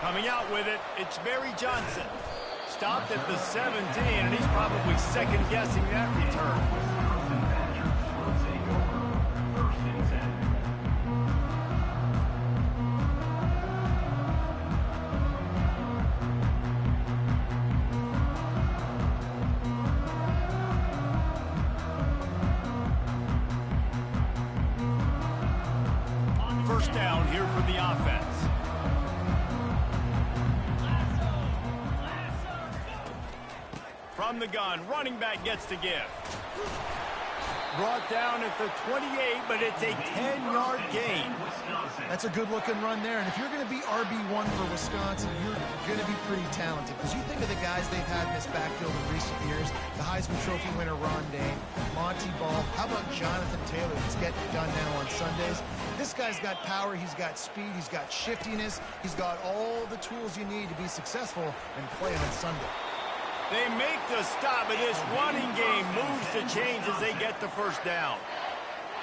Coming out with it, it's Barry Johnson. Stopped at the 17, and he's probably second-guessing that return. First down here for the offense. From the gun, running back gets to give. Brought down at the 28, but it's a 10-yard gain. That's a good-looking run there. And if you're going to be RB1 for Wisconsin, you're going to be pretty talented. Because you think of the guys they've had in this backfield in recent years, the Heisman Trophy winner Ron Dayne, Monty Ball. How about Jonathan Taylor that's getting it done now on Sundays? This guy's got power, he's got speed, he's got shiftiness, he's got all the tools you need to be successful and play on Sunday. They make the stop, but this running game moves the chains as they get the first down.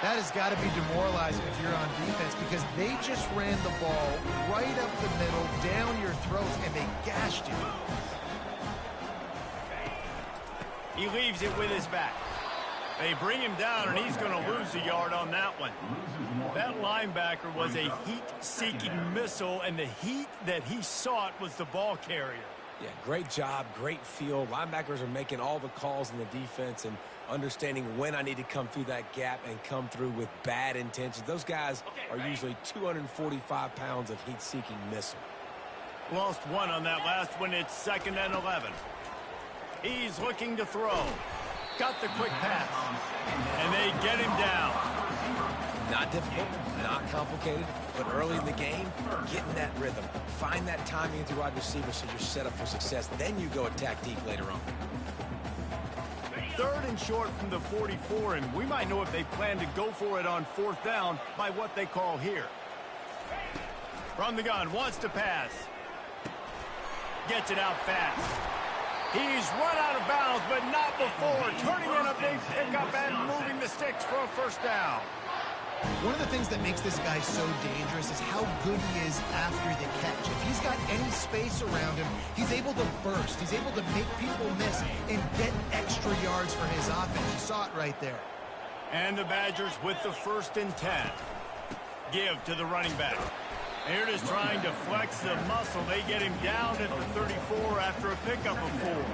That has got to be demoralizing if you're on defense because they just ran the ball right up the middle, down your throats, and they gashed you. He leaves it with his back. They bring him down, and he's going to lose a yard on that one. That linebacker was a heat-seeking missile, and the heat that he sought was the ball carrier. Yeah, great job, great feel. Linebackers are making all the calls in the defense and understanding when I need to come through that gap and come through with bad intentions. Those guys are usually 245 pounds of heat-seeking missile. Lost one on that last one. It's 2nd and 11. He's looking to throw. Got the quick pass. And they get him down. Not difficult, not complicated, but early in the game, get in that rhythm. Find that timing with your wide receiver so you're set up for success. Then you go attack deep later on. 3rd and short from the 44, and we might know if they plan to go for it on 4th down by what they call here. From the gun, wants to pass. Gets it out fast. He's run out of bounds, but not before. Turning in a big pickup and moving the sticks for a first down. One of the things that makes this guy so dangerous is how good he is after the catch. If he's got any space around him, he's able to burst. He's able to make people miss and get extra yards for his offense. You saw it right there. And the Badgers with the 1st and 10. Give to the running back. Here it is trying to flex the muscle. They get him down at the 34 after a pickup of 4.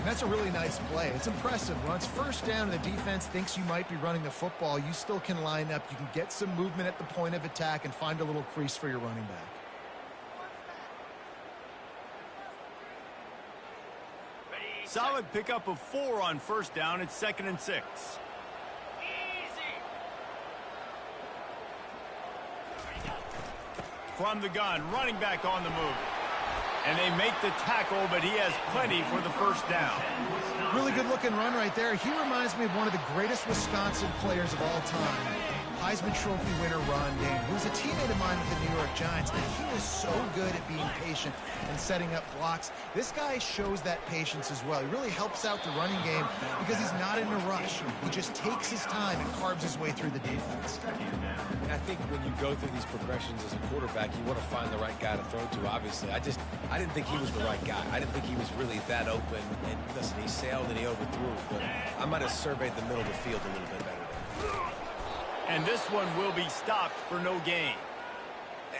That's a really nice play. It's impressive. When it's first down and the defense thinks you might be running the football, you still can line up. You can get some movement at the point of attack and find a little crease for your running back. Solid pickup of 4 on 1st down. It's 2nd and 6. From the gun, running back on the move. And they make the tackle, but he has plenty for the first down. Really good-looking run right there. He reminds me of one of the greatest Wisconsin players of all time, Heisman Trophy winner Ron Dayne, who was a teammate of mine with the New York Giants, and he was so good at being patient and setting up blocks. This guy shows that patience as well. He really helps out the running game because he's not in a rush. He just takes his time and carves his way through the defense. And I think when you go through these progressions as a quarterback, you want to find the right guy to throw to, obviously. I didn't think he was the right guy. I didn't think he was really that open. And listen, he sailed and he overthrew, but I might have surveyed the middle of the field a little bit better there. And this one will be stopped for no gain.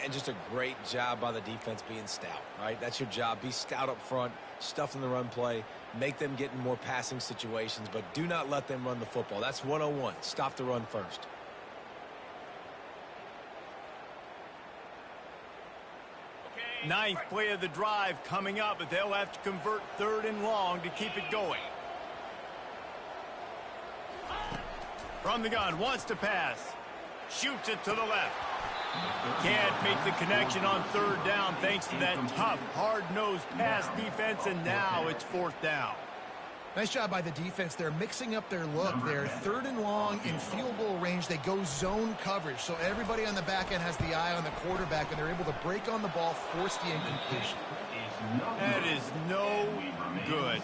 And just a great job by the defense being stout, right? That's your job. Be stout up front, stuff in the run play, make them get in more passing situations, but do not let them run the football. That's 101. Stop the run first. Ninth play of the drive coming up, but they'll have to convert 3rd and long to keep it going. From the gun, wants to pass. Shoots it to the left. Can't make the connection on 3rd down thanks to that tough, hard-nosed pass defense, and now it's 4th down. Nice job by the defense. They're mixing up their look. They're 3rd and long in field goal range. They go zone coverage, so everybody on the back end has the eye on the quarterback, and they're able to break on the ball, force the incompletion. That is no good.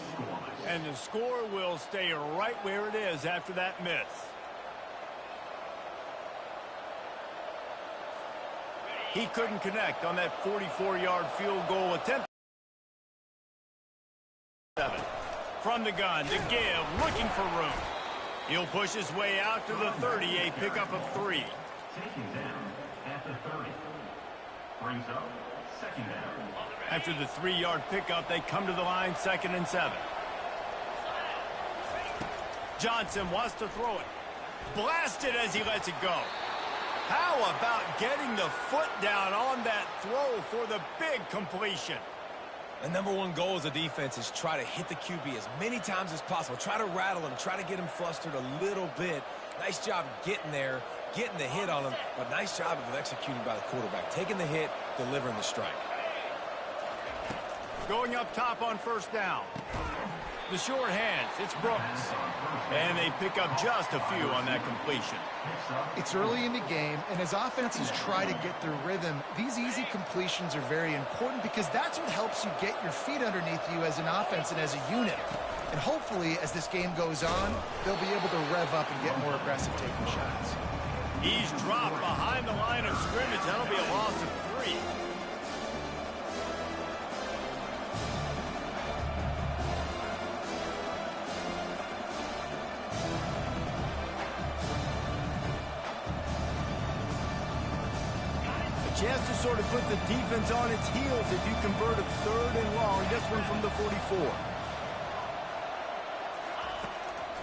And the score will stay right where it is after that miss. He couldn't connect on that 44-yard field goal attempt. From the gun to Give, looking for room. He'll push his way out to the 30, a pickup of 3. Taking down at the 30. Brings up second down. After the 3-yard pickup, they come to the line, 2nd and 7. Johnson wants to throw it. Blasted as he lets it go. How about getting the foot down on that throw for the big completion? The number one goal as a defense is try to hit the QB as many times as possible. Try to rattle him. Try to get him flustered a little bit. Nice job getting there, getting the hit on him, but nice job of executing by the quarterback. Taking the hit, delivering the strike. Going up top on 1st down. The short hands, it's Brooks. And they pick up just a few on that completion. It's early in the game, and as offenses try to get their rhythm, these easy completions are very important because that's what helps you get your feet underneath you as an offense and as a unit. And hopefully, as this game goes on, they'll be able to rev up and get more aggressive taking shots. He's dropped behind the line of scrimmage. That'll be a loss of 3. Chance to sort of put the defense on its heels if you convert a 3rd and long. This one from the 44.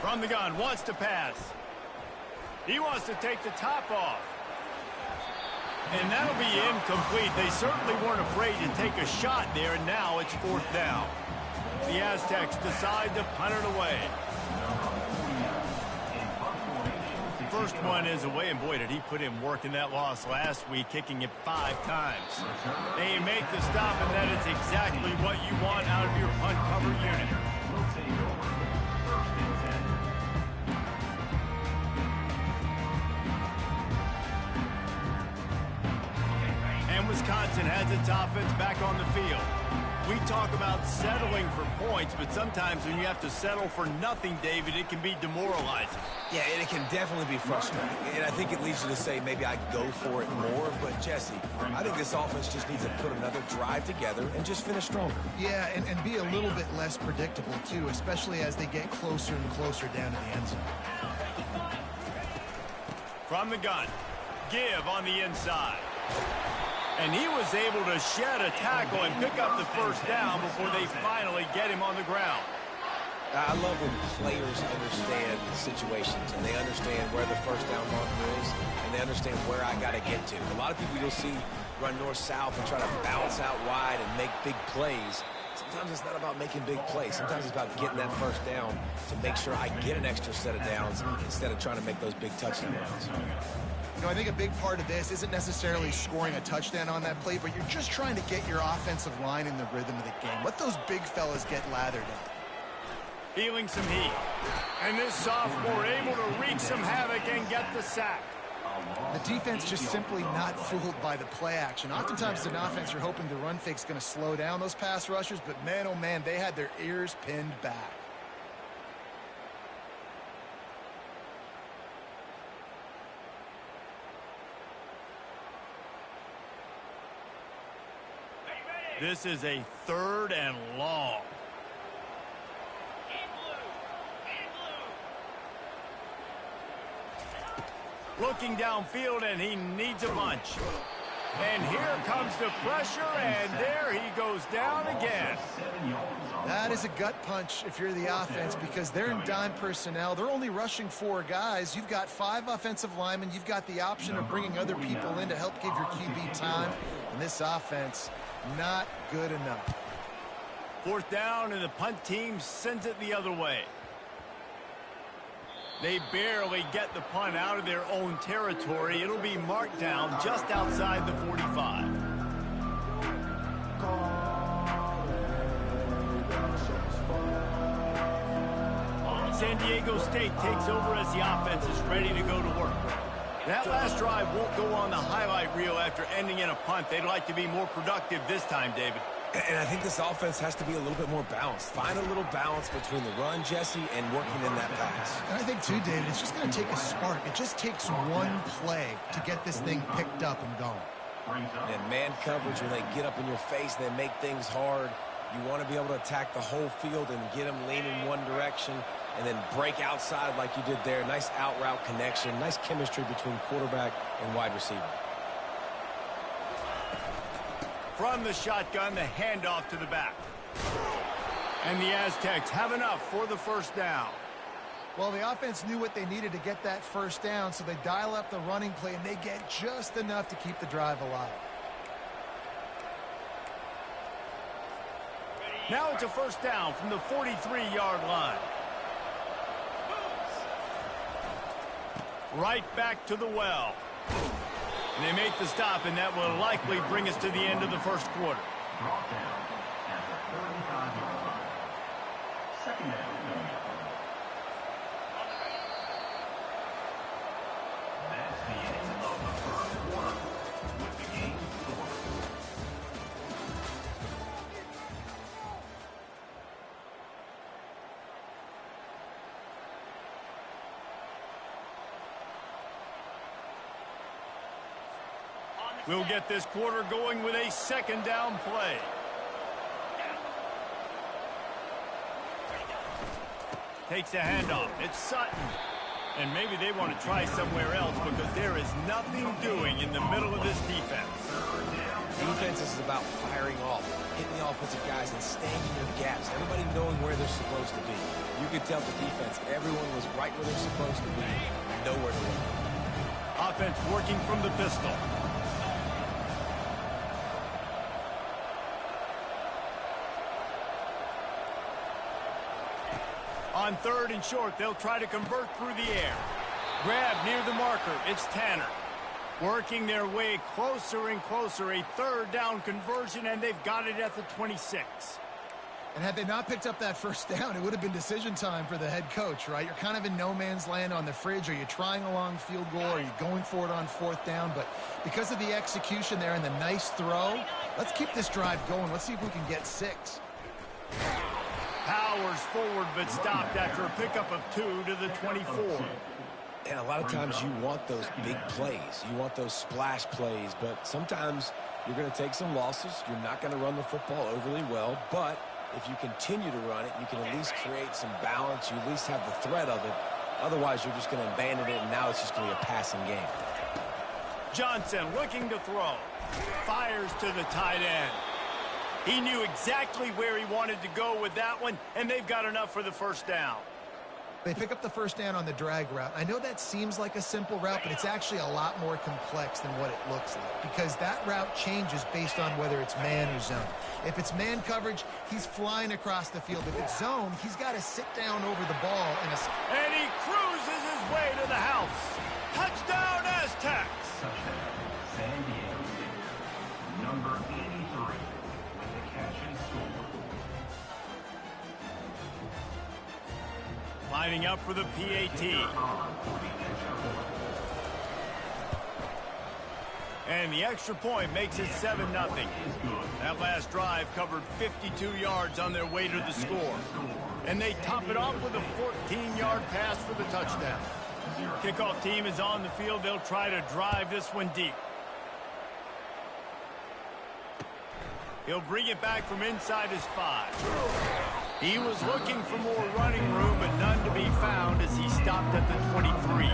From the gun, wants to pass. He wants to take the top off. And that'll be incomplete. They certainly weren't afraid to take a shot there, and now it's 4th down. The Aztecs decide to punt it away. First one is away, and boy, did he put in work in that loss last week, kicking it 5 times. They make the stop, and that is exactly what you want out of your punt cover unit. And Wisconsin has its offense back on the field. We talk about settling for points, but sometimes when you have to settle for nothing, David, it can be demoralizing. Yeah, and it can definitely be frustrating. And I think it leads you to say maybe I go for it more. But, Jesse, I think this offense just needs to put another drive together and just finish stronger. Yeah, and be a little bit less predictable, too, especially as they get closer and closer down to the end zone. From the gun, Give on the inside. And he was able to shed a tackle and pick up the 1st down before they finally get him on the ground. I love when players understand situations and they understand where the 1st down marker is and they understand where I got to get to. A lot of people you'll see run north-south and try to bounce out wide and make big plays. Sometimes it's not about making big plays. Sometimes it's about getting that 1st down to make sure I get an extra set of downs instead of trying to make those big touchdown runs. You know, I think a big part of this isn't necessarily scoring a touchdown on that play, but you're just trying to get your offensive line in the rhythm of the game. Let those big fellas get lathered in. Feeling some heat. And this sophomore able to wreak some havoc and get the sack. The defense just simply not fooled by the play action. Oftentimes, as an offense, you're hoping the run fake's going to slow down those pass rushers, but man, oh man, they had their ears pinned back. This is a 3rd and long. Looking downfield, and he needs a bunch. And here comes the pressure, and there he goes down again. That is a gut punch if you're the offense because they're in dime personnel. They're only rushing 4 guys. You've got 5 offensive linemen. You've got the option of bringing other people in to help give your QB time. And this offense, not good enough. 4th down, and the punt team sends it the other way. They barely get the punt out of their own territory. It'll be marked down just outside the 45. San Diego State takes over as the offense is ready to go to work. That last drive won't go on the highlight reel after ending in a punt. They'd like to be more productive this time, David. And I think this offense has to be a little bit more balanced. Find a little balance between the run, Jesse, and working in that pass. And I think, too, David, it's just going to take a spark. It just takes one play to get this thing picked up and going. Brings up. And man coverage, when they get up in your face, they make things hard. You want to be able to attack the whole field and get them leaning one direction and then break outside like you did there. Nice out route connection, nice chemistry between quarterback and wide receiver. From the shotgun, the handoff to the back. And the Aztecs have enough for the first down. Well, the offense knew what they needed to get that first down, so they dial up the running play, and they get just enough to keep the drive alive. Now it's a first down from the 43-yard line. Right back to the well. And they make the stop, and that will likely bring us to the end of the first quarter. Brought down at the 35-yard line. Second down. That's the end of the first quarter with the game score. We'll get this quarter going with a second down play. Takes a handoff. It's Sutton. And maybe they want to try somewhere else because there is nothing doing in the middle of this defense. Defense is about firing off, hitting the offensive guys and staying in their gaps. Everybody knowing where they're supposed to be. You could tell the defense, everyone was right where they're supposed to be, nowhere to look. Offense working from the pistol. On third and short, they'll try to convert through the air. Grab near the marker. It's Tanner. Working their way closer and closer. A third down conversion, and they've got it at the 26. And had they not picked up that first down, it would have been decision time for the head coach, right? You're kind of in no man's land on the fridge. Are you trying a long field goal? Are you going for it on fourth down? But because of the execution there and the nice throw, let's keep this drive going. Let's see if we can get 6. Powers forward, but stopped after a pickup of 2 to the 24. And a lot of times you want those big plays. You want those splash plays, but sometimes you're going to take some losses. You're not going to run the football overly well, but if you continue to run it, you can at least create some balance. You at least have the threat of it. Otherwise, you're just going to abandon it, and now it's just going to be a passing game. Johnson looking to throw. Fires to the tight end. He knew exactly where he wanted to go with that one, and they've got enough for the first down. They pick up the first down on the drag route. I know that seems like a simple route, but it's actually a lot more complex than what it looks like because that route changes based on whether it's man or zone. If it's man coverage, he's flying across the field. If it's zone, he's got to sit down over the ball. And he cruises his way to the house. Touchdown, Aztecs! Touchdown, San Diego State. Number 83 with the catch and score. Lining up for the PAT. And the extra point makes it 7-0. That last drive covered 52 yards on their way to the score. And they top it off with a 14-yard pass for the touchdown. Kickoff team is on the field. They'll try to drive this one deep. He'll bring it back from inside his 5. He was looking for more running room, but none to be found as he stopped at the 23.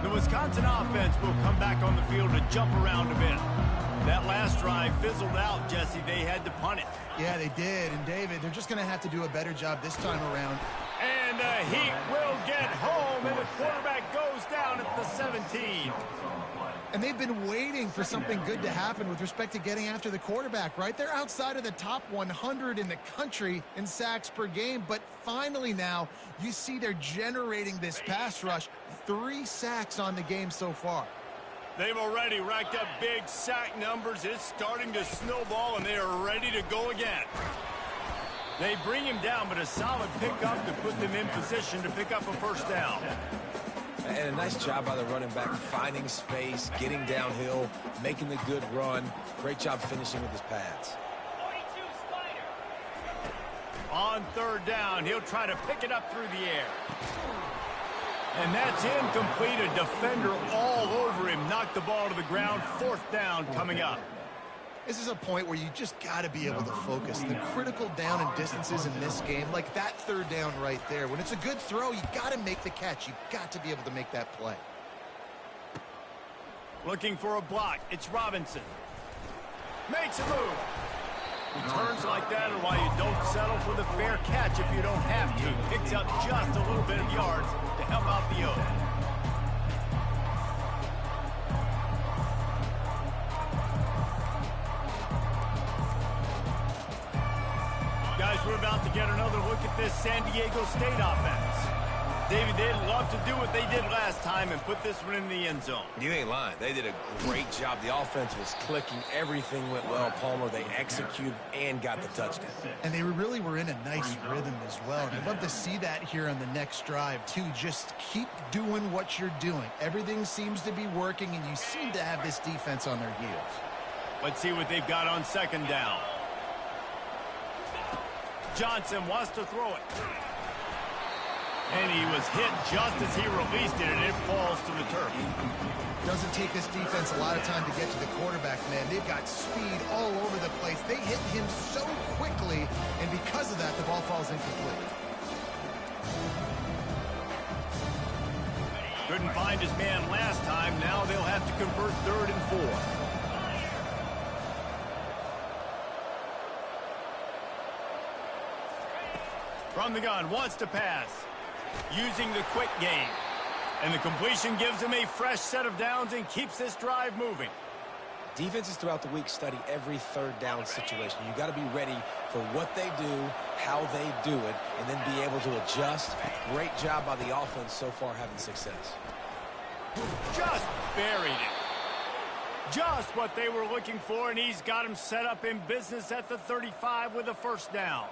The Wisconsin offense will come back on the field to jump around a bit. That last drive fizzled out, Jesse. They had to punt it. Yeah, they did. And, David, they're just going to have to do a better job this time around. And the Heat will get home, and the quarterback goes down at the 17. And they've been waiting for something good to happen with respect to getting after the quarterback, right? They're outside of the top 100 in the country in sacks per game, but finally now you see they're generating this pass rush. 3 sacks on the game so far. They've already racked up big sack numbers. It's starting to snowball, and they are ready to go again. They bring him down, but a solid pickup to put them in position to pick up a first down. And a nice job by the running back, finding space, getting downhill, making the good run. Great job finishing with his pads. On third down, he'll try to pick it up through the air. And that's incomplete. A defender all over him. Knocked the ball to the ground. 4th down coming up. This is a point where you just got to be able to focus. The critical down and distances in this game, like that 3rd down right there. When it's a good throw, you got to make the catch. You got to be able to make that play. Looking for a block. It's Robinson. Makes a move. Returns like that are why you don't settle for the fair catch if you don't have to. Picks up just a little bit of yards to help out the O's. Guys, we're about to get another look at this San Diego State offense. David, they'd love to do what they did last time and put this one in the end zone. You ain't lying. They did a great job. The offense was clicking. Everything went well. Palmer, they executed and got the touchdown. And they really were in a nice rhythm as well. And I'd love to see that here on the next drive, too. Just keep doing what you're doing. Everything seems to be working, and you seem to have this defense on their heels. Let's see what they've got on 2nd down. Johnson wants to throw it. And he was hit just as he released it, and it falls to the turf. Doesn't take this defense a lot of time to get to the quarterback, man. They've got speed all over the place. They hit him so quickly, and because of that, the ball falls incomplete. Couldn't find his man last time. Now they'll have to convert 3rd and 4. From the gun, wants to pass. Using the quick game. And the completion gives him a fresh set of downs and keeps this drive moving. Defenses throughout the week study every 3rd down situation. You got to be ready for what they do, how they do it, and then be able to adjust. Great job by the offense so far having success. Just buried it. Just what they were looking for, and he's got him set up in business at the 35 with a 1st down.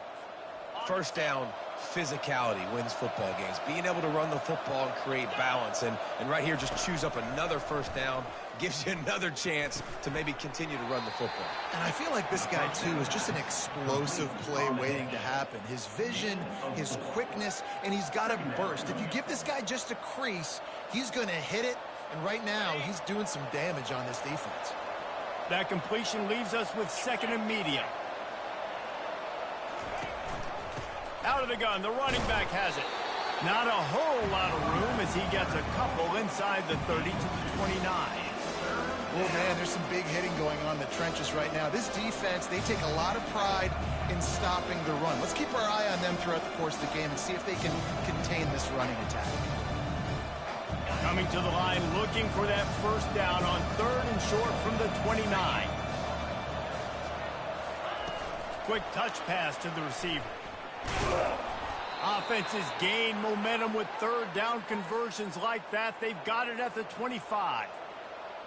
1st down, physicality wins football games. Being able to run the football and create balance. And right here, just choose up another 1st down. Gives you another chance to maybe continue to run the football. And I feel like this guy, too, is just an explosive play waiting to happen. His vision, his quickness, and he's got a burst. If you give this guy just a crease, he's going to hit it. And right now, he's doing some damage on this defense. That completion leaves us with 2nd and medium. Out of the gun, the running back has it. Not a whole lot of room as he gets a couple inside the 30 to the 29. Oh, man, there's some big hitting going on in the trenches right now. This defense, they take a lot of pride in stopping the run. Let's keep our eye on them throughout the course of the game and see if they can contain this running attack. Coming to the line, looking for that 1st down on 3rd and short from the 29. Quick touch pass to the receiver. Offenses gain momentum with 3rd down conversions like that. They've got it at the 25.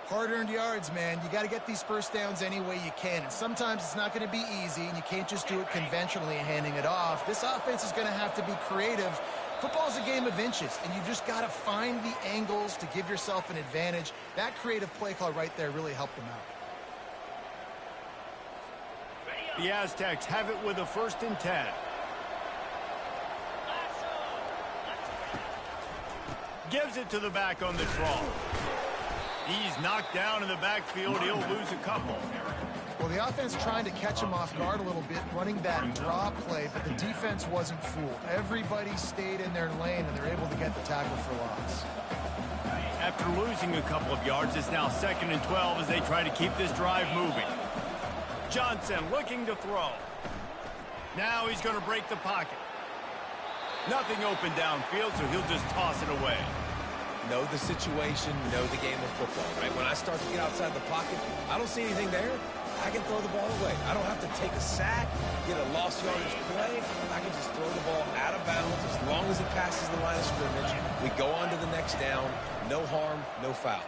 Hard-earned yards, man. You got to get these 1st downs any way you can. And sometimes it's not going to be easy, and you can't just do it conventionally handing it off. This offense is going to have to be creative. Football's a game of inches, and you just got to find the angles to give yourself an advantage. That creative play call right there really helped them out. The Aztecs have it with a 1st and 10. Gives it to the back on the draw. He's knocked down in the backfield. He'll lose a couple. Well, the offense trying to catch him off guard a little bit, running that draw play, but the defense wasn't fooled. Everybody stayed in their lane, and they're able to get the tackle for loss. After losing a couple of yards, it's now 2nd and 12 as they try to keep this drive moving. Johnson looking to throw. Now he's going to break the pocket. Nothing open downfield, so he'll just toss it away. Know the situation, know the game of football, right? When I start to get outside the pocket, I don't see anything there. I can throw the ball away. I don't have to take a sack, get a lost yardage play. I can just throw the ball out of bounds as long as it passes the line of scrimmage. We go on to the next down. No harm, no foul.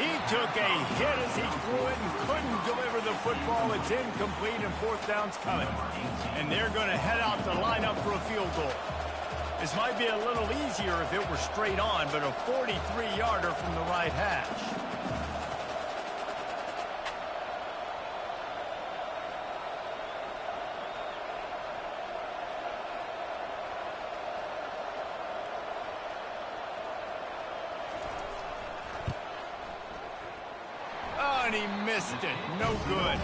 He took a hit as he threw it and couldn't deliver the football. It's incomplete and 4th down's coming. And they're going to head out to line up for a field goal. This might be a little easier if it were straight on, but a 43-yarder from the right hash. And he missed it. No good.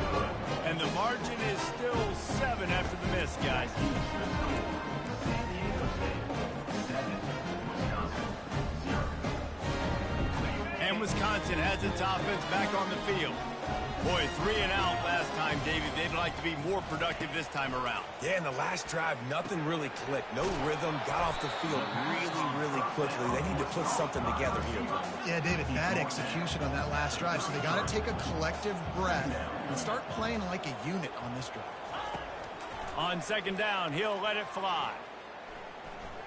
And the margin is still 7 after the miss, guys. San Diego State 7, Wisconsin 0. And Wisconsin has its offense back on the field. Boy, 3 and out last time, David. They'd like to be more productive this time around. Yeah, in the last drive, nothing really clicked. No rhythm, got off the field really quickly. They need to put something together here. Yeah, David, bad execution on that last drive. So they got to take a collective breath and start playing like a unit on this drive. On second down, he'll let it fly.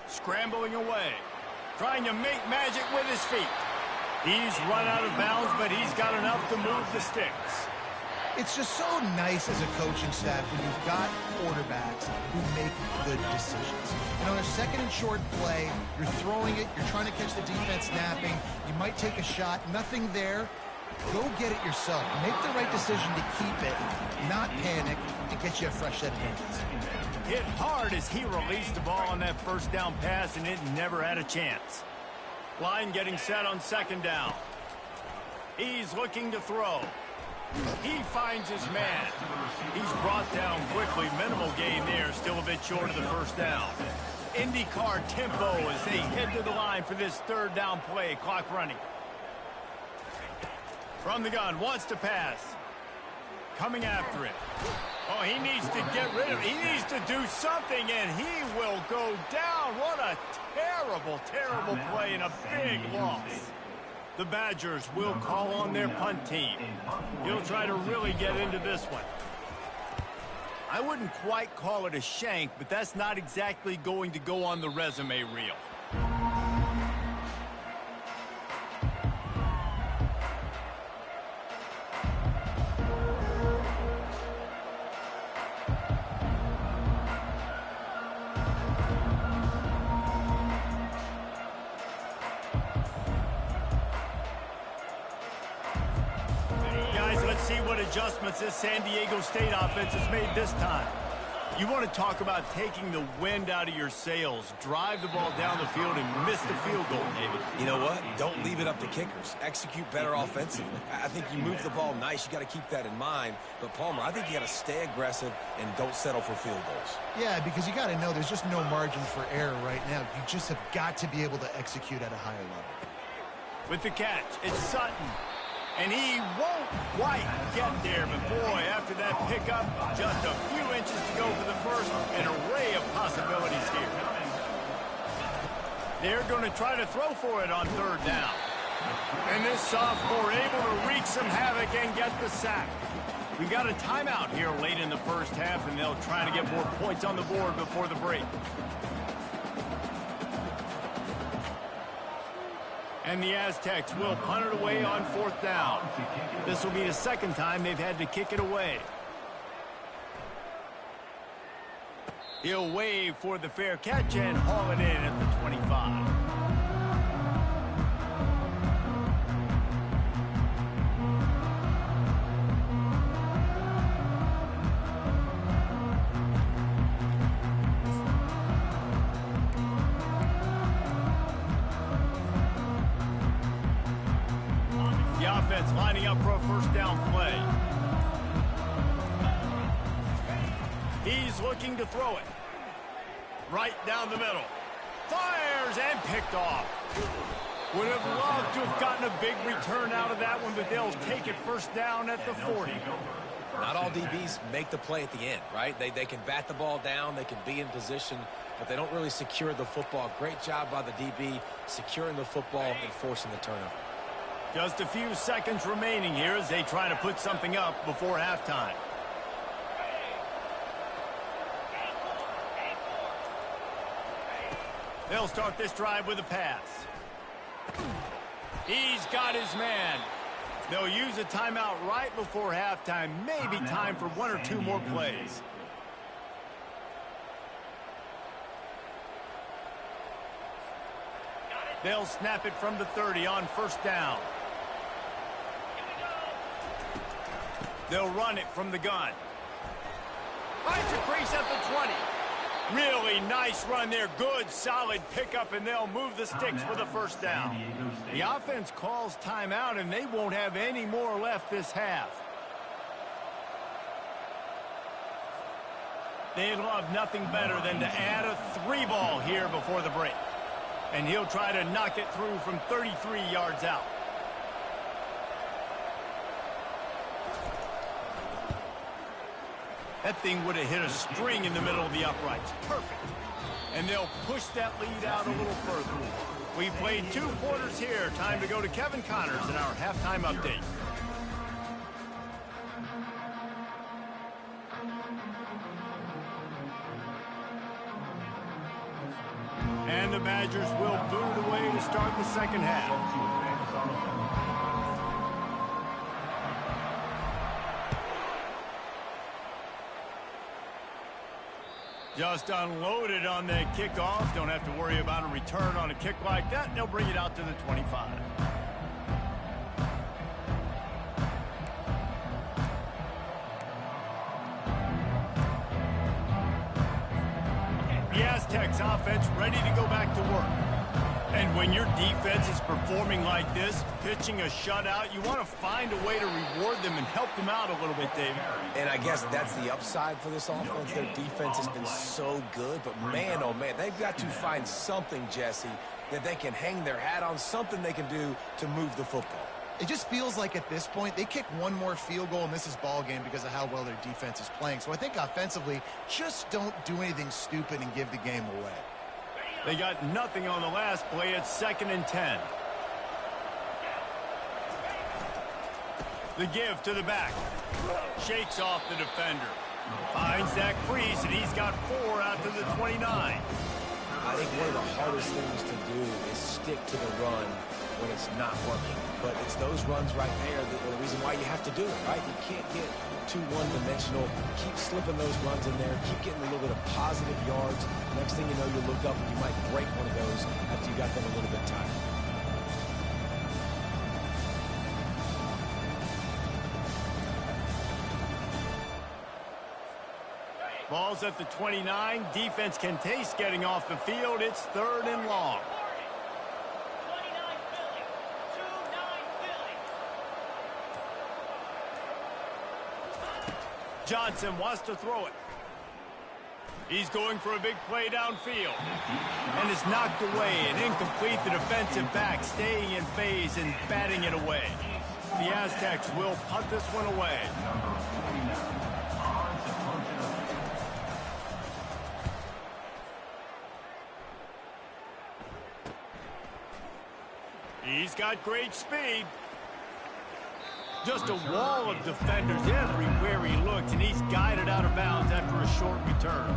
Scrambling away. Trying to make magic with his feet. He's run out of bounds, but he's got enough to move the sticks. It's just so nice as a coaching staff when you've got quarterbacks who make good decisions. And on a second and short play, you're throwing it, you're trying to catch the defense napping, you might take a shot, nothing there. Go get it yourself. Make the right decision to keep it, not panic, and get you a fresh set of hands. Hit hard as he released the ball on that first down pass, and it never had a chance. Line getting set on second down. He's looking to throw. He finds his man. He's brought down quickly. Minimal gain there. Still a bit short of the first down. IndyCar tempo as they head to the line for this third down play. Clock running. From the gun. Wants to pass. Coming after it. Oh, he needs to get rid of it. He needs to do something, and he will go down. What a terrible play and a big loss. The Badgers will call on their punt team. He'll try to really get into this one. I wouldn't quite call it a shank, but that's not exactly going to go on the resume reel. See what adjustments this San Diego State offense has made this time. You want to talk about taking the wind out of your sails. Drive the ball down the field and miss the field goal, David. You know what? Don't leave it up to kickers. Execute better offensively. I think you move the ball nice. You got to keep that in mind. But, Palmer, I think you got to stay aggressive and don't settle for field goals. Yeah, because you got to know there's just no margin for error right now. You just have got to be able to execute at a higher level. With the catch, it's Sutton. And he won't quite get there, but boy, after that pickup, just a few inches to go for the first, an array of possibilities here. They're going to try to throw for it on third down. And this sophomore able to wreak some havoc and get the sack. We got a timeout here late in the first half, and they'll try to get more points on the board before the break. And the Aztecs will punt it away on fourth down. This will be the second time they've had to kick it away. He'll wave for the fair catch and haul it in at the 25. The offense lining up for a first down play. He's looking to throw it. Right down the middle. Fires and picked off. Would have loved to have gotten a big return out of that one, but they'll take it first down at the 40. Not all DBs make the play at the end, right? They can bat the ball down, they can be in position, but they don't really secure the football. Great job by the DB securing the football and forcing the turnover. Just a few seconds remaining here as they try to put something up before halftime. They'll start this drive with a pass. He's got his man. They'll use a timeout right before halftime. Maybe time for one or two more plays. They'll snap it from the 30 on first down. They'll run it from the gun. Finds a crease at the 20. Really nice run there. Good, solid pickup, and they'll move the sticks for the first down. The offense calls timeout, and they won't have any more left this half. They'd love nothing better than to add a 3-ball here before the break. And he'll try to knock it through from 33 yards out. That thing would have hit a string in the middle of the uprights. Perfect. And they'll push that lead out a little further. We've played 2 quarters here. Time to go to Kevin Connors in our halftime update. And the Badgers will boot it away to start the second half. Just unloaded on the kickoff. Don't have to worry about a return on a kick like that. They'll bring it out to the 25. The Aztecs offense ready to go back to work. And when your defense is performing like this, pitching a shutout, you want to find a way to reward them and help them out a little bit, David. And I guess that's the upside for this offense. Their defense has been so good, but man, oh man, they've got to find something, Jesse, that they can hang their hat on, something they can do to move the football. It just feels like at this point, they kick one more field goal and this is ball game because of how well their defense is playing. So I think offensively, just don't do anything stupid and give the game away. They got nothing on the last play. It's 2nd and 10. The give to the back. Shakes off the defender. Finds that crease, and he's got 4 out to the 29. I think one of the hardest things to do is stick to the run when it's not working. But it's those runs right there that are the reason why you have to do it, right? You can't get too one-dimensional. Keep slipping those runs in there. Keep getting a little bit of positive yards. Next thing you know, you look up and you might break one of those after you got them a little bit tired. Ball's at the 29. Defense can taste getting off the field. It's 3rd and long. Johnson wants to throw it. He's going for a big play downfield. And it's knocked away and incomplete. The defensive back staying in phase and batting it away. The Aztecs will punt this one away. He's got great speed. Just a wall of defenders everywhere he looks, and he's guided out of bounds after a short return.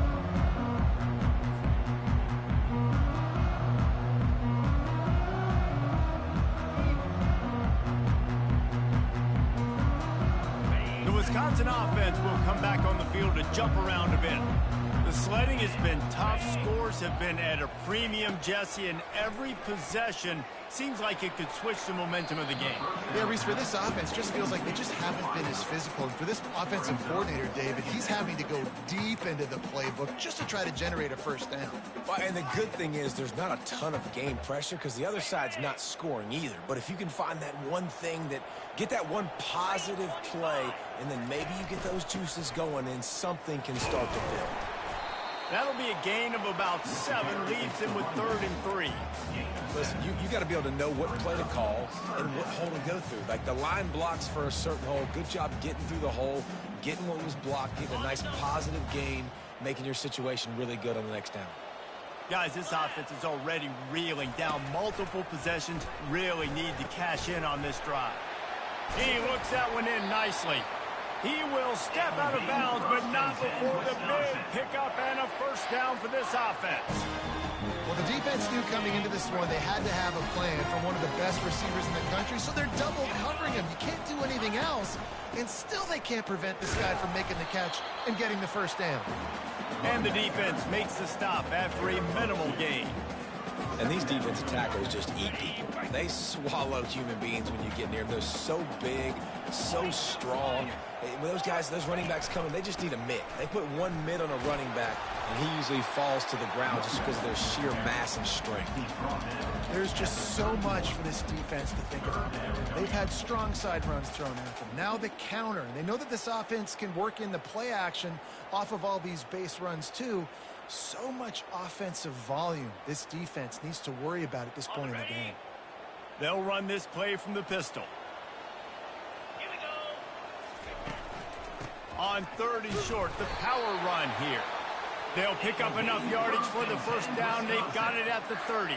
The Wisconsin offense will come back on the field to jump around a bit. The sledding has been tough. Scores have been at a premium, Jesse, and every possession seems like it could switch the momentum of the game. Yeah, Reese, for this offense, just feels like they just haven't been as physical. And for this offensive coordinator, David, he's having to go deep into the playbook just to try to generate a first down. Well, and the good thing is there's not a ton of game pressure because the other side's not scoring either. But if you can find that one thing that, get that one positive play, and then maybe you get those juices going and something can start to build. That'll be a gain of about 7, leaves him with 3rd and 3. Listen, you got to be able to know what play to call and what hole to go through. Like the line blocks for a certain hole. Good job getting through the hole, getting what was blocked, getting a nice positive gain, making your situation really good on the next down. Guys, this offense is already reeling down multiple possessions. Really need to cash in on this drive. He looks that one in nicely. He will step out of bounds, but not before the big pickup and a first down for this offense. Well, the defense knew coming into this one they had to have a plan from one of the best receivers in the country, so they're double covering him. You can't do anything else, and still they can't prevent this guy from making the catch and getting the first down. And the defense makes the stop after a minimal gain. And these defensive tackles just eat people. They swallow human beings when you get near them. They're so big, so strong. When those guys, those running backs come in, they just need a mid. They put one mid on a running back, and he usually falls to the ground just because of their sheer mass and strength. There's just so much for this defense to think about. They've had strong side runs thrown at them. Now the counter. They know that this offense can work in the play action off of all these base runs too. So much offensive volume this defense needs to worry about at this point in the game. They'll run this play from the pistol. On 3rd and short, the power run here. They'll pick up enough yardage for the first down. They've got it at the 30.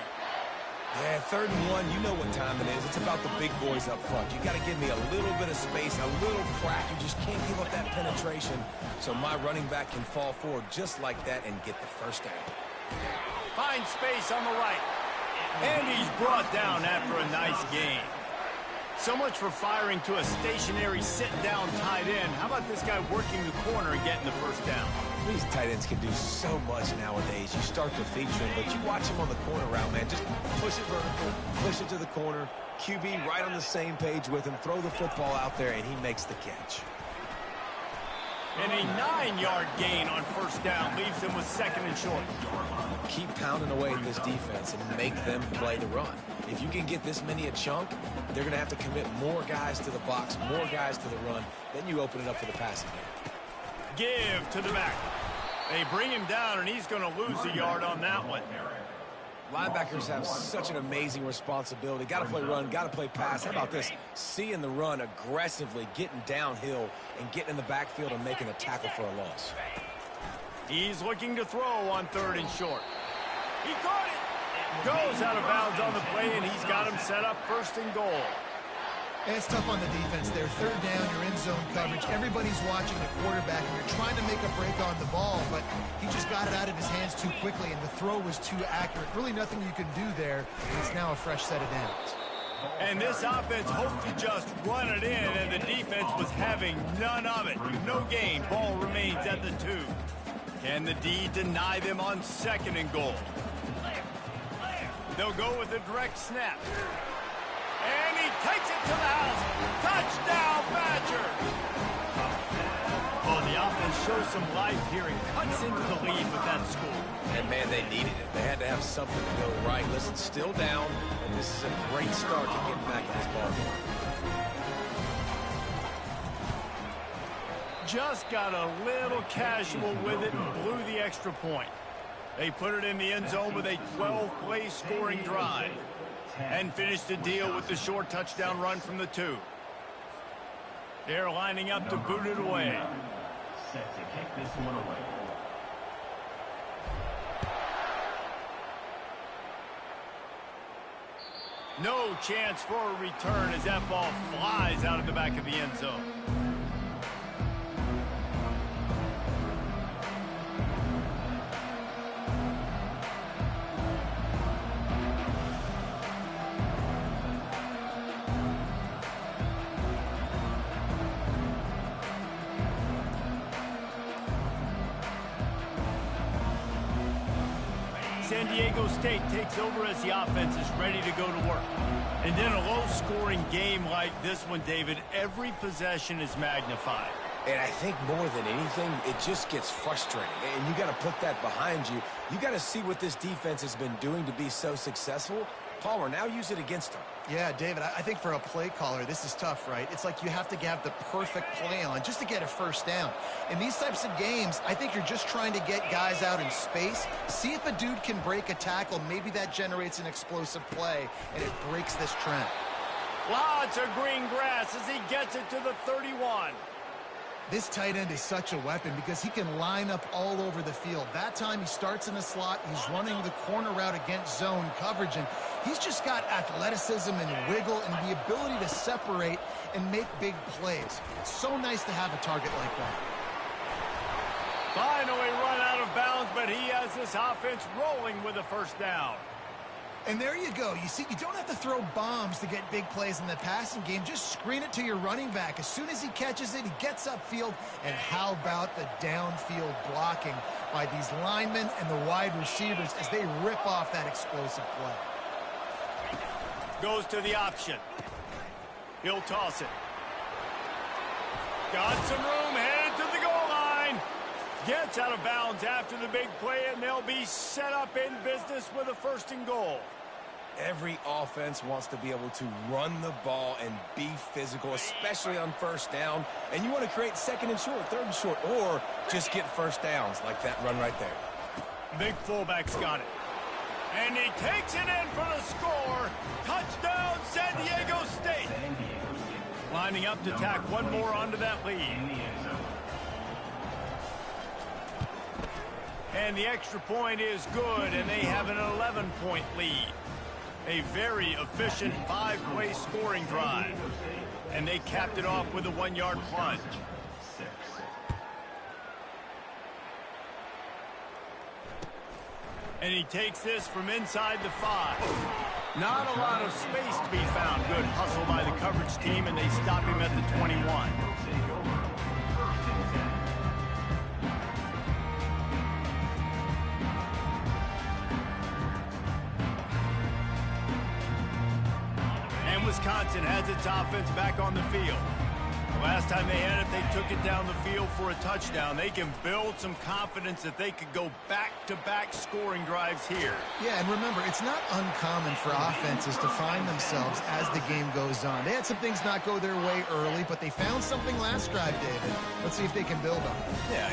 Yeah, 3rd and 1, you know what time it is. It's about the big boys up front. You got to give me a little bit of space, a little crack. You just can't give up that penetration so my running back can fall forward just like that and get the first down. Finds space on the right. And he's brought down after a nice gain. So much for firing to a stationary sit-down tight end. How about this guy working the corner and getting the first down? These tight ends can do so much nowadays. You start to feature him, but you watch him on the corner route, man. Just push it vertical, push it to the corner. QB right on the same page with him. Throw the football out there, and he makes the catch. And a 9-yard gain on first down leaves him with 2nd and short. Keep pounding away at this defense and make them play the run. If you can get this many a chunk, they're going to have to commit more guys to the box, more guys to the run. Then you open it up for the passing game. Give to the back. They bring him down, and he's going to lose a yard on that one. Linebackers have such an amazing responsibility. Got to play run, got to play pass. How about this? Seeing the run aggressively, getting downhill, and getting in the backfield and making a tackle for a loss. He's looking to throw on 3rd and short. He caught it. Goes out of bounds on the play, and he's got him set up 1st and goal. And it's tough on the defense there. 3rd down, you're in zone coverage. Everybody's watching the quarterback, and you're trying to make a break on the ball, but he just got it out of his hands too quickly, and the throw was too accurate. Really nothing you can do there, and it's now a fresh set of downs. And this offense hoped to just run it in, and the defense was having none of it. No gain. Ball remains at the 2. Can the D deny them on 2nd and goal? They'll go with a direct snap. And he takes it to the house. Touchdown, Badgers! Oh, the offense shows some life here and cuts into the lead with that score. And, man, they needed it. They had to have something to go right. Listen, still down, and this is a great start to getting back in this ballgame. Just got a little casual with it and blew the extra point. They put it in the end zone with a 12-play scoring drive and finished the deal with the short touchdown run from the 2. They're lining up to boot it away. Set to kick this one away. No chance for a return as that ball flies out of the back of the end zone. San Diego State takes over as the offense is ready to go to work. And in a low-scoring game like this one, David, every possession is magnified. And I think more than anything, it just gets frustrating. And you got to put that behind you. You got to see what this defense has been doing to be so successful. Palmer, now use it against them. Yeah, David, I think for a play caller, this is tough, right? It's like you have to have the perfect play on just to get a first down. In these types of games, I think you're just trying to get guys out in space, see if a dude can break a tackle. Maybe that generates an explosive play, and it breaks this trend. Lots of green grass as he gets it to the 31. This tight end is such a weapon because he can line up all over the field. That time he starts in the slot, he's running the corner route against zone coverage, and he's just got athleticism and wiggle and the ability to separate and make big plays. It's so nice to have a target like that. Finally run out of bounds, but he has this offense rolling with a first down. And there you go. You see, you don't have to throw bombs to get big plays in the passing game. Just screen it to your running back. As soon as he catches it, he gets upfield. And how about the downfield blocking by these linemen and the wide receivers as they rip off that explosive play. Goes to the option. He'll toss it. Got some room, headed to the goal line. Gets out of bounds after the big play, and they'll be set up in business with a 1st and goal. Every offense wants to be able to run the ball and be physical, especially on 1st down. And you want to create 2nd and short, 3rd and short, or just get 1st downs like that run right there. Big fullback's got it. And he takes it in for the score. Touchdown, San Diego State. Lining up to tack one more onto that lead. And the extra point is good, and they have an 11-point lead. A very efficient 5-play scoring drive. And they capped it off with a 1-yard plunge. And he takes this from inside the 5. Not a lot of space to be found. Good hustle by the coverage team, and they stop him at the 21. And Wisconsin has its offense back on the field. Last time they had it, they took it down the field for a touchdown. They can build some confidence that they could go back-to-back scoring drives here. Yeah, and remember, it's not uncommon for offenses to find themselves as the game goes on. They had some things not go their way early, but they found something last drive, David. Let's see if they can build on it. Yeah,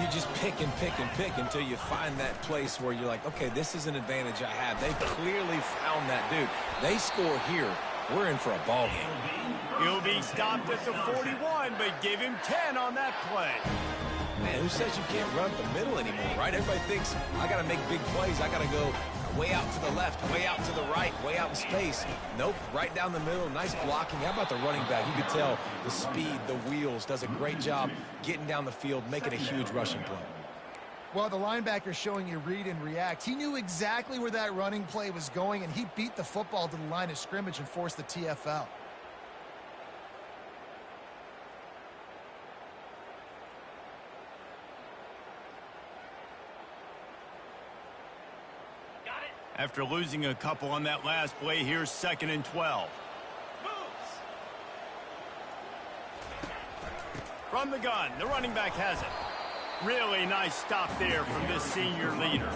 you just pick and pick and pick until you find that place where you're like, okay, this is an advantage I have. They clearly found that dude. They score here. We're in for a ball game. He'll be stopped at the 41, but give him 10 on that play. Man, who says you can't run up the middle anymore, right? Everybody thinks, I got to make big plays. I got to go way out to the left, way out to the right, way out in space. Nope, right down the middle. Nice blocking. How about the running back? You could tell the speed, the wheels, does a great job getting down the field, making a huge rushing play. Well, the linebacker showing you read and react. He knew exactly where that running play was going, and he beat the football to the line of scrimmage and forced the TFL. After losing a couple on that last play, here's 2nd and 12. From the gun, the running back has it. Really nice stop there from this senior leader.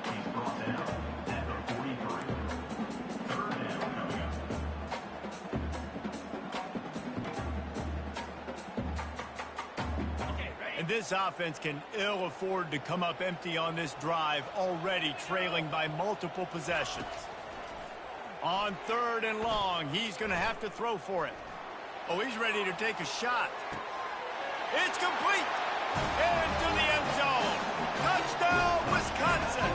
He's brought down at the 43. 3rd down coming up. And this offense can ill afford to come up empty on this drive, already trailing by multiple possessions. On 3rd and long, he's going to have to throw for it. Oh, he's ready to take a shot. It's complete. Into the end zone. Touchdown, Wisconsin.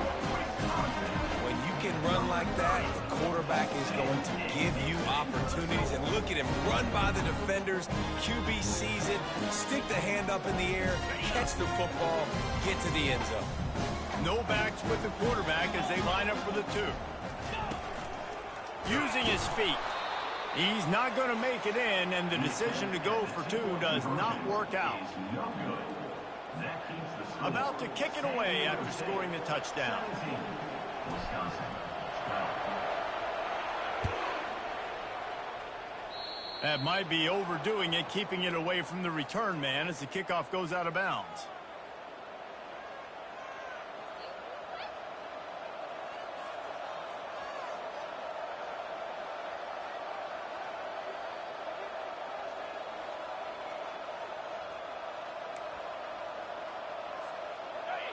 When you can run like that, the quarterback is going to give you opportunities. And look at him run by the defenders. QB sees it, stick the hand up in the air, catch the football, get to the end zone. No backs with the quarterback as they line up for the 2. Using his feet. He's not going to make it in, and the decision to go for 2 does not work out. About to kick it away after scoring the touchdown. That might be overdoing it, keeping it away from the return man as the kickoff goes out of bounds.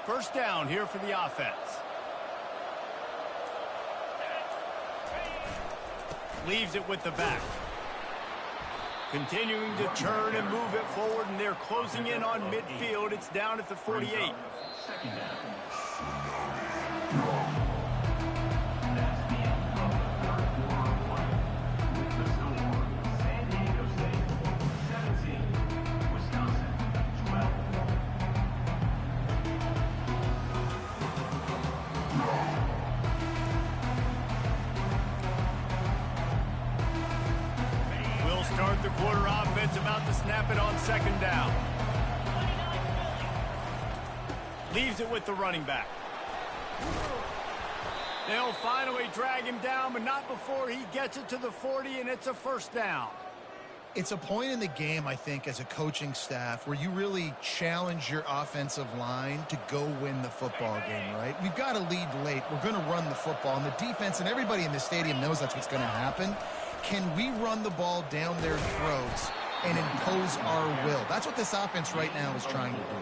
First down here for the offense. Leaves it with the back. Continuing to turn and move it forward, and they're closing in on midfield. It's down at the 48. 2nd down. That's the end of the 3rd quarter of play. With the score, San Diego State 17, Wisconsin 12. fourth-quarter offense about to snap it on second down. Leaves it with the running back. They'll finally drag him down, but not before he gets it to the 40, and it's a first down. It's a point in the game, I think, as a coaching staff where you really challenge your offensive line to go win the football game, right? We've got to lead late. We're going to run the football, and the defense and everybody in the stadium knows that's what's going to happen. Can we run the ball down their throats and impose our will? That's what this offense right now is trying to do.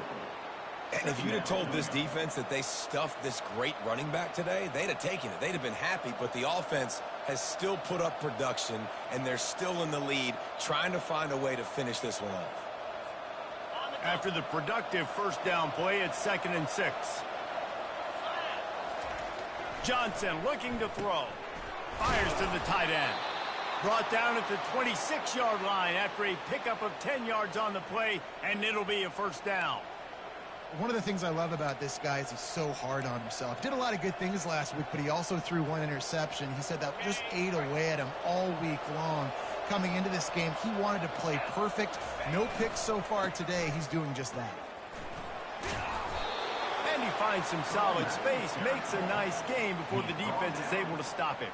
And if you'd have told this defense that they stuffed this great running back today, they'd have taken it. They'd have been happy, but the offense has still put up production, and they're still in the lead, trying to find a way to finish this one off. After the productive first down play, it's 2nd and 6. Johnson looking to throw. Fires to the tight end. Brought down at the 26-yard line after a pickup of 10 yards on the play, and it'll be a first down. One of the things I love about this guy is he's so hard on himself. Did a lot of good things last week, but he also threw one interception. He said that just ate away at him all week long. Coming into this game, he wanted to play perfect. No picks so far today. He's doing just that. And he finds some solid space, makes a nice game before the defense is able to stop him.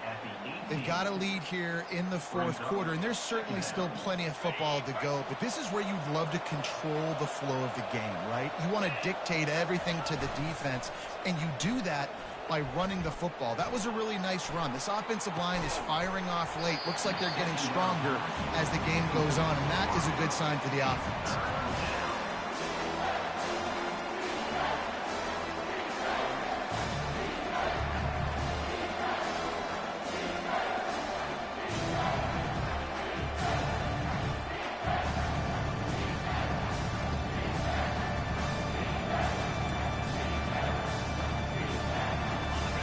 They've got a lead here in the fourth quarter, and there's certainly still plenty of football to go, but this is where you'd love to control the flow of the game, right? You want to dictate everything to the defense, and you do that by running the football. That was a really nice run. This offensive line is firing off late. Looks like they're getting stronger as the game goes on, and that is a good sign for the offense.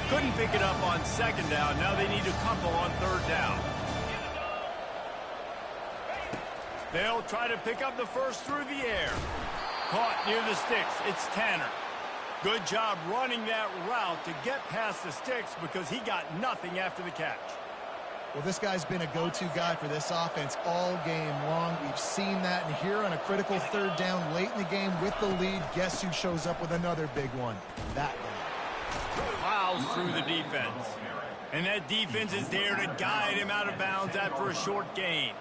Couldn't pick it up on second down. Now they need a couple on third down. They'll try to pick up the first through the air. Caught near the sticks. It's Tanner. Good job running that route to get past the sticks because he got nothing after the catch. Well, this guy's been a go-to guy for this offense all game long. We've seen that, and here on a critical third down late in the game with the lead, guess who shows up with another big one? That guy. Plows through the defense. And that defense is there to guide him out of bounds after a short gain.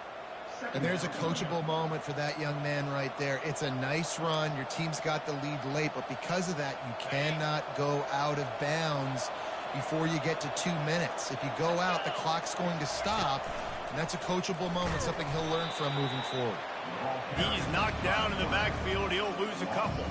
And there's a coachable moment for that young man right there. It's a nice run. Your team's got the lead late, but because of that, you cannot go out of bounds before you get to 2 minutes. If you go out, the clock's going to stop, and that's a coachable moment, something he'll learn from moving forward. He's knocked down in the backfield. He'll lose a couple.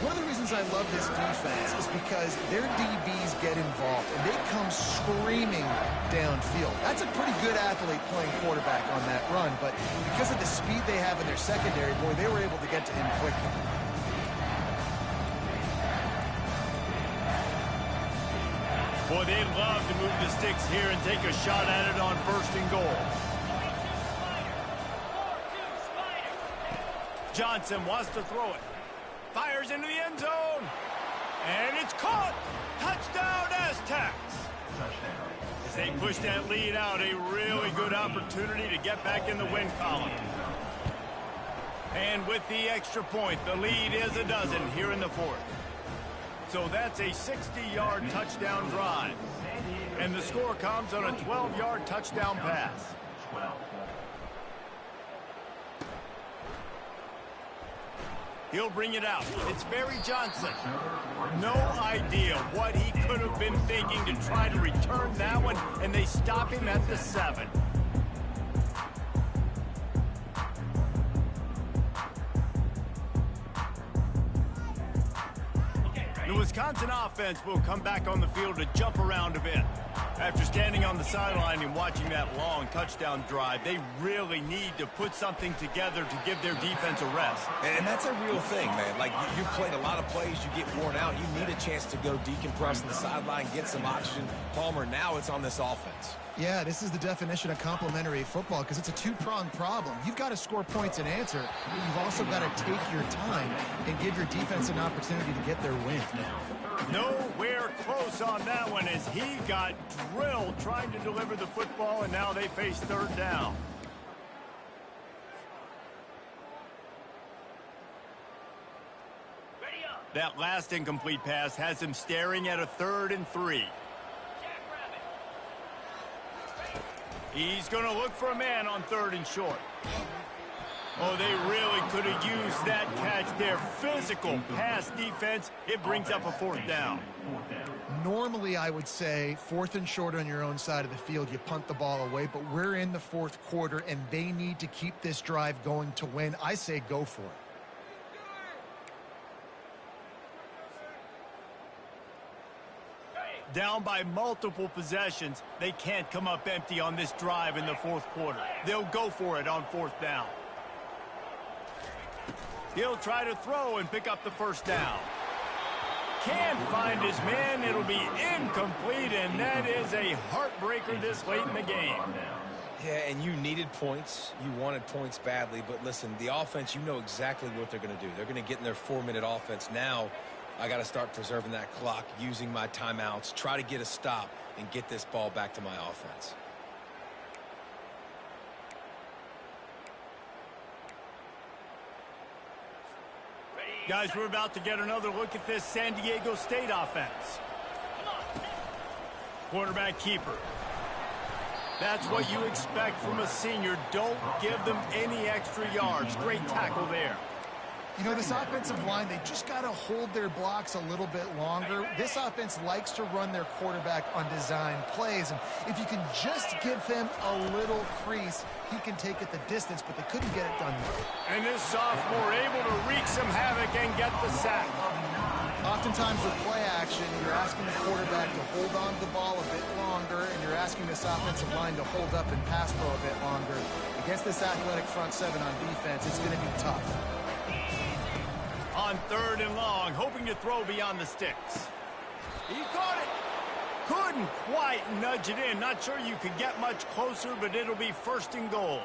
One of the reasons I love this defense is because their DBs get involved, and they come screaming downfield. That's a pretty good athlete playing quarterback on that run, but because of the speed they have in their secondary, boy, they were able to get to him quickly. Boy, they'd love to move the sticks here and take a shot at it on 1st and goal. Johnson wants to throw it. Fires into the end zone. And it's caught. Touchdown, Aztecs. As they push that lead out, a really good opportunity to get back in the win column. And with the extra point, the lead is a dozen here in the fourth. So that's a 60-yard touchdown drive. And the score comes on a 12-yard touchdown pass. He'll bring it out. It's Barry Johnson. No idea what he could have been thinking to try to return that one, and they stop him at the 7. The Wisconsin offense will come back on the field to jump around a bit. After standing on the sideline and watching that long touchdown drive, they really need to put something together to give their defense a rest. And that's a real thing, man. Like, you played a lot of plays, you get worn out, you need a chance to go decompress on the sideline, get some oxygen. Palmer, now it's on this offense. Yeah, this is the definition of complementary football because it's a two-pronged problem. You've got to score points and answer, but you've also got to take your time and give your defense an opportunity to get their win. Nowhere close on that one as he got drilled trying to deliver the football, and now they face third down. That last incomplete pass has him staring at a 3rd and 3. He's going to look for a man on 3rd and short. Oh, they really could have used that catch there. Physical pass defense. It brings up a 4th down. Normally, I would say 4th and short on your own side of the field, you punt the ball away, but we're in the 4th quarter, and they need to keep this drive going to win. I say go for it. Down by multiple possessions, they can't come up empty on this drive in the 4th quarter. They'll go for it on 4th down. He'll try to throw and pick up the 1st down. Can't find his man. It'll be incomplete, and that is a heartbreaker this late in the game. Yeah, and you needed points. You wanted points badly, but listen, the offense, you know exactly what they're going to do. They're going to get in their 4-minute offense. Now I got to start preserving that clock, using my timeouts, try to get a stop, and get this ball back to my offense. Guys, we're about to get another look at this San Diego State offense. Quarterback keeper. That's what you expect from a senior. Don't give them any extra yards. Great tackle there. You know, this offensive line, they just got to hold their blocks a little bit longer. This offense likes to run their quarterback on design plays, and if you can just give him a little crease, he can take it the distance, but they couldn't get it done yet. And this sophomore able to wreak some havoc and get the sack. Oftentimes with play action, you're asking the quarterback to hold on to the ball a bit longer, and you're asking this offensive line to hold up and pass pro a bit longer. Against this athletic front 7 on defense, it's going to be tough. On 3rd and long, hoping to throw beyond the sticks. He caught it. Couldn't quite nudge it in. Not sure you could get much closer, but it'll be 1st and goal.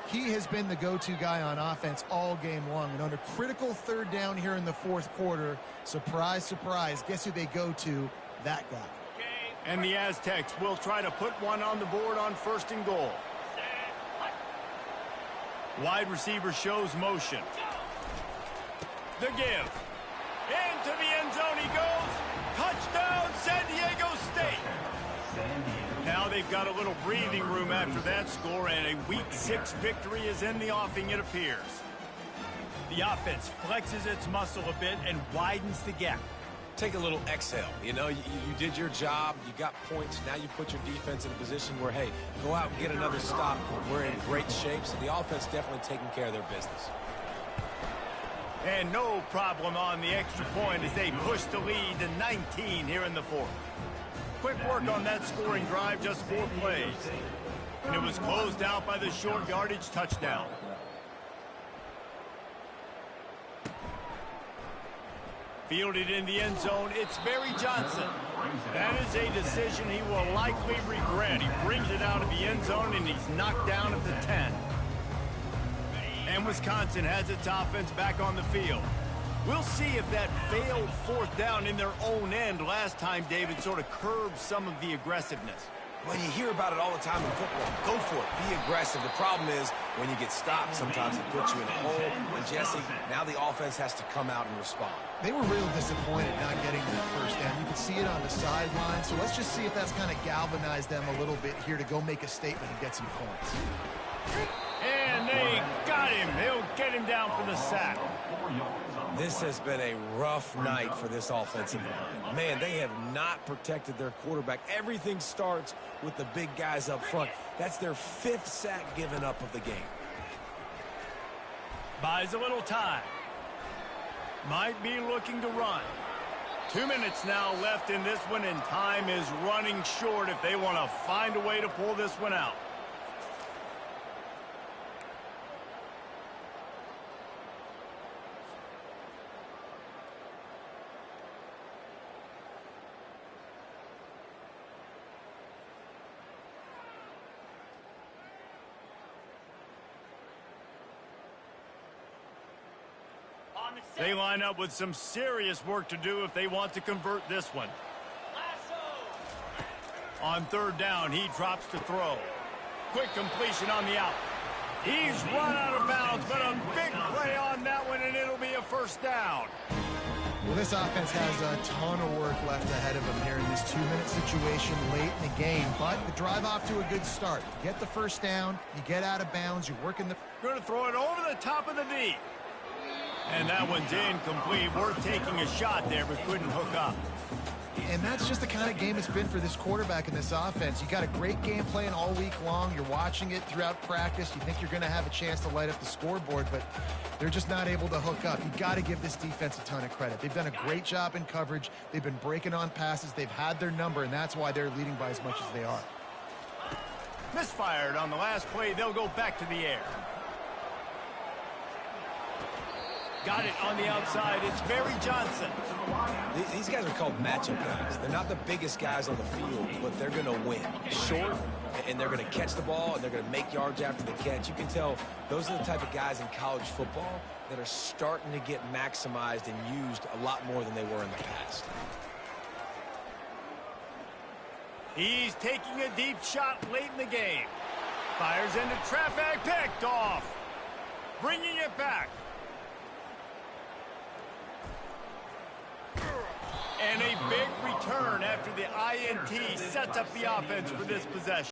He has been the go-to guy on offense all game long. And on a critical 3rd down here in the 4th quarter, surprise, surprise, guess who they go to? That guy. And the Aztecs will try to put one on the board on 1st and goal. Wide receiver shows motion. The give. Into the end zone he goes. Touchdown, San Diego State. Now they've got a little breathing room after that score, and a Week 6 victory is in the offing, it appears. The offense flexes its muscle a bit and widens the gap. Take a little exhale. You know, you did your job. You got points. Now you put your defense in a position where, hey, go out and get another stop. We're in great shape, so the offense definitely taking care of their business. And no problem on the extra point as they push the lead to 19 here in the 4th. Quick work on that scoring drive, just 4 plays. And it was closed out by the short yardage touchdown. Fielded in the end zone, it's Barry Johnson. That is a decision he will likely regret. He brings it out of the end zone, and he's knocked down at the 10. And Wisconsin has its offense back on the field. We'll see if that failed 4th down in their own end last time, David, sort of curbed some of the aggressiveness. Well, you hear about it all the time in football. Go for it. Be aggressive. The problem is when you get stopped, sometimes it puts you in a hole. And, Jesse, now the offense has to come out and respond. They were real disappointed not getting that 1st down. You can see it on the sideline. So let's just see if that's kind of galvanized them a little bit here to go make a statement and get some points. And they got him. They'll get him down for the sack. This has been a rough night for this offensive line. Man, they have not protected their quarterback. Everything starts with the big guys up front. That's their 5th sack given up of the game. Buys a little time. Might be looking to run. 2 minutes now left in this one, and time is running short if they want to find a way to pull this one out. They line up with some serious work to do if they want to convert this one. On 3rd down, he drops to throw. Quick completion on the out. He's run out of bounds, but a big play on that one, and it'll be a 1st down. Well, this offense has a ton of work left ahead of them here in this 2-minute situation late in the game. But the drive off to a good start. You get the first down, you get out of bounds, you're working the... Going to throw it over the top of the knee. And that one's incomplete. Worth taking a shot there, but couldn't hook up. And that's just the kind of game it's been for this quarterback in this offense. You got a great game plan all week long. You're watching it throughout practice. You think you're going to have a chance to light up the scoreboard, but they're just not able to hook up. You got to give this defense a ton of credit. They've done a great job in coverage. They've been breaking on passes. They've had their number, and that's why they're leading by as much as they are. Misfired on the last play. They'll go back to the air. Got it on the outside. It's Barry Johnson. These guys are called matchup guys. They're not the biggest guys on the field, but they're going to win. Short, and they're going to catch the ball, and they're going to make yards after the catch. You can tell those are the type of guys in college football that are starting to get maximized and used a lot more than they were in the past. He's taking a deep shot late in the game. Fires into traffic, picked off. Bringing it back. And a big return after the INT sets up the offense for this possession.